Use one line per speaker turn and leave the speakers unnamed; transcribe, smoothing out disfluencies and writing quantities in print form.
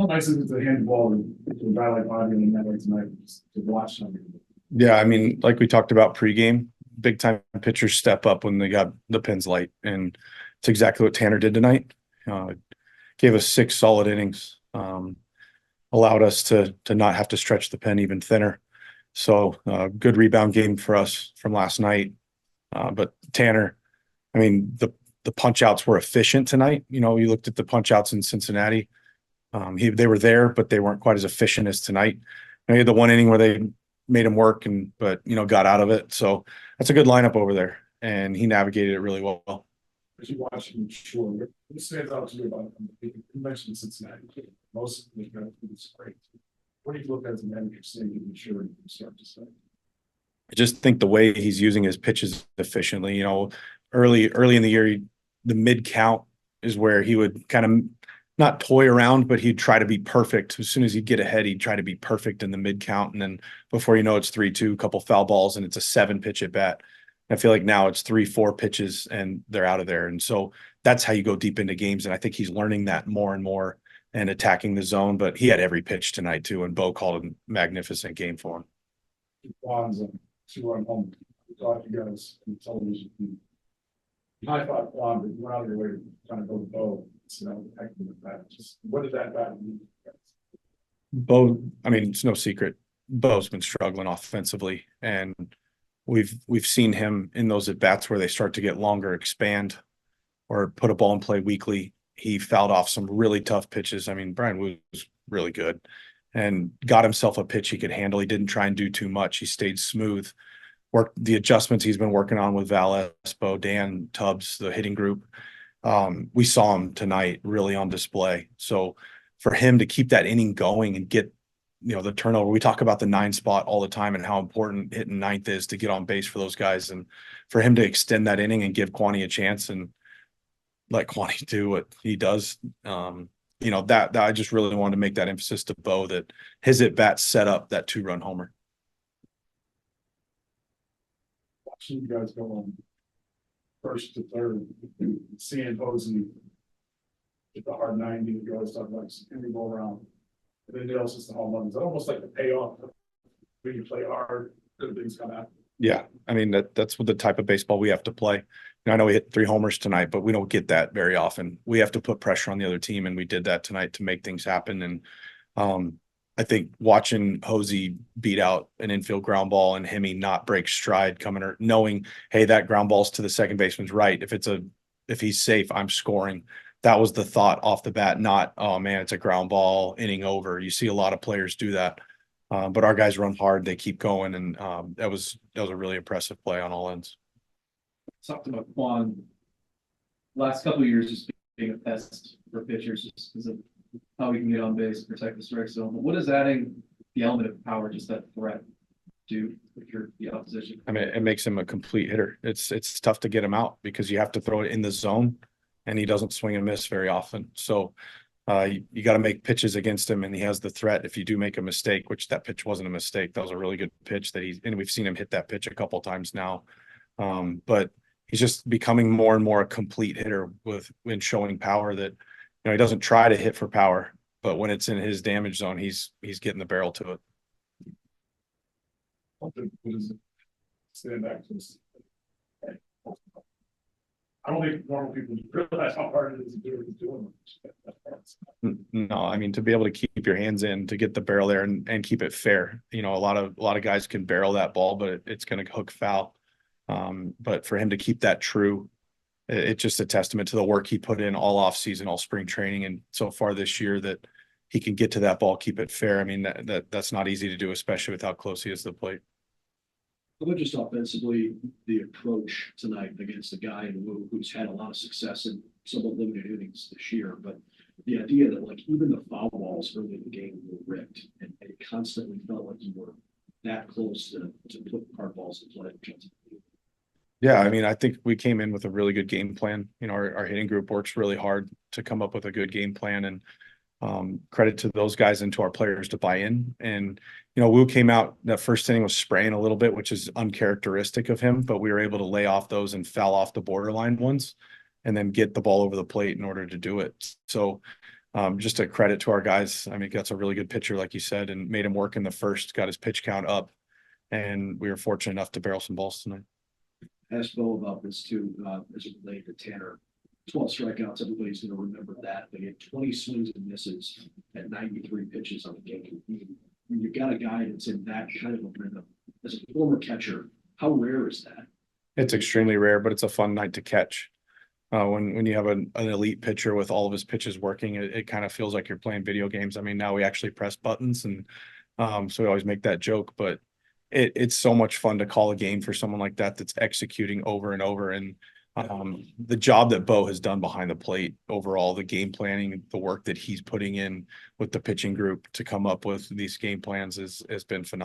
How nice is it to hand the ball to a guy like Bobby in the network tonight just to watch something?
Yeah, I mean, like we talked about pregame, big time pitchers step up when they got the pins light, and it's exactly what Tanner did tonight. Uh, Gave us 6 solid innings, allowed us to not have to stretch the pen even thinner. So good rebound game for us from last night. But Tanner, I mean, the punch outs were efficient tonight. You know, you looked at the punch outs in Cincinnati. They were there, but they weren't quite as efficient as tonight. He had the one inning where they made him work but got out of it. So that's a good lineup over there, and he navigated it really well.
As you watch him, sure. What stands out to you about him? You mentioned Cincinnati. Most of the guys it's great. What do you look at as a manager saying to be sure you can start to say?
I just think the way he's using his pitches efficiently, early in the year, the mid count is where he would kind of not toy around, but he'd try to be perfect. As soon as he'd get ahead, he'd try to be perfect in the mid count. And then before you know, it's 3-2, a couple foul balls, and it's a 7-pitch at bat. I feel like now it's 3-4 pitches and they're out of there. And so that's how you go deep into games. And I think he's learning that more and more and attacking the zone. But he had every pitch tonight too. And Bo called a magnificent game for him.
Juan's a 2-run home. We thought you guys on television. High five Juan, but you went out of your way to kind of go to Bo. Acting with that. Just what did that bat mean?
Bo, I mean, it's no secret. Bo's been struggling offensively, and we've seen him in those at bats where they start to get longer, expand, or put a ball in play weakly. He fouled off some really tough pitches. I mean, Brian was really good and got himself a pitch he could handle. He didn't try and do too much. He stayed smooth. Worked the adjustments he's been working on with Val Espo, Dan Tubbs, the hitting group. We saw him tonight really on display. So for him to keep that inning going and get, the turnover, we talk about the 9 spot all the time and how important hitting 9th is to get on base for those guys. And for him to extend that inning and give Kwani a chance and let Kwani do what he does, that I just really wanted to make that emphasis to Bo that his at bat set up that 2-run homer.
Watching you guys go on first to third, seeing Posey with the hard 90, you always talk about every go around. And then Dale's just the home runs. It's almost like the payoff when you play hard, good things come out.
Yeah, I mean that's what the type of baseball we have to play. I know we hit 3 homers tonight, but we don't get that very often. We have to put pressure on the other team, and we did that tonight to make things happen. And I think watching Hosey beat out an infield ground ball and Hemi not break stride coming or knowing, hey, that ground ball's to the second baseman's right. If he's safe, I'm scoring. That was the thought off the bat, not, oh man, it's a ground ball, inning over. You see a lot of players do that. But our guys run hard, they keep going, and that was a really impressive play on all ends.
Talked about Juan last couple of years just being a pest for pitchers just because of how we can get on base, protect the strike zone. But what is adding the element of power, just that threat, do if you're the opposition?
I mean, it makes him a complete hitter. It's tough to get him out because you have to throw it in the zone, and he doesn't swing and miss very often. So you got to make pitches against him, and he has the threat. If you do make a mistake, which that pitch wasn't a mistake, that was a really good pitch and we've seen him hit that pitch a couple of times now. But he's just becoming more and more a complete hitter when showing power that, he doesn't try to hit for power, but when it's in his damage zone, he's getting the barrel to it.
What does it stand back to us? I don't think normal people realize how hard it is to do what he's doing.
No, I mean, to be able to keep your hands in, to get the barrel there and keep it fair. A lot of guys can barrel that ball, but it's going to hook foul. But for him to keep that true, it's just a testament to the work he put in all off season, all spring training, and so far this year that he can get to that ball, keep it fair. I mean, that's not easy to do, especially with how close he is to the plate.
How about just offensively, the approach tonight against a guy who's had a lot of success in somewhat limited innings this year, but the idea that like even the foul balls early in the game were ripped, and it constantly felt like you were that close to put hard balls in play.
Yeah, I mean, I think we came in with a really good game plan. Our hitting group works really hard to come up with a good game plan, and credit to those guys and to our players to buy in. And, Wu came out, that first inning was spraying a little bit, which is uncharacteristic of him, but we were able to lay off those and foul off the borderline ones and then get the ball over the plate in order to do it. So just a credit to our guys. I mean, that's a really good pitcher, like you said, and made him work in the first, got his pitch count up. And we were fortunate enough to barrel some balls tonight.
Ask Bo about this too, as it related to Tanner. 12 strikeouts, everybody's gonna remember that, but he had 20 swings and misses at 93 pitches on the game. When you've got a guy that's in that kind of a rhythm, as a former catcher, how rare is that?
It's extremely rare, but it's a fun night to catch. When you have an elite pitcher with all of his pitches working, it kind of feels like you're playing video games. I mean, now we actually press buttons, and so we always make that joke, but it's so much fun to call a game for someone like that that's executing over and over. And the job that Bo has done behind the plate overall, the game planning, the work that he's putting in with the pitching group to come up with these game plans has been phenomenal.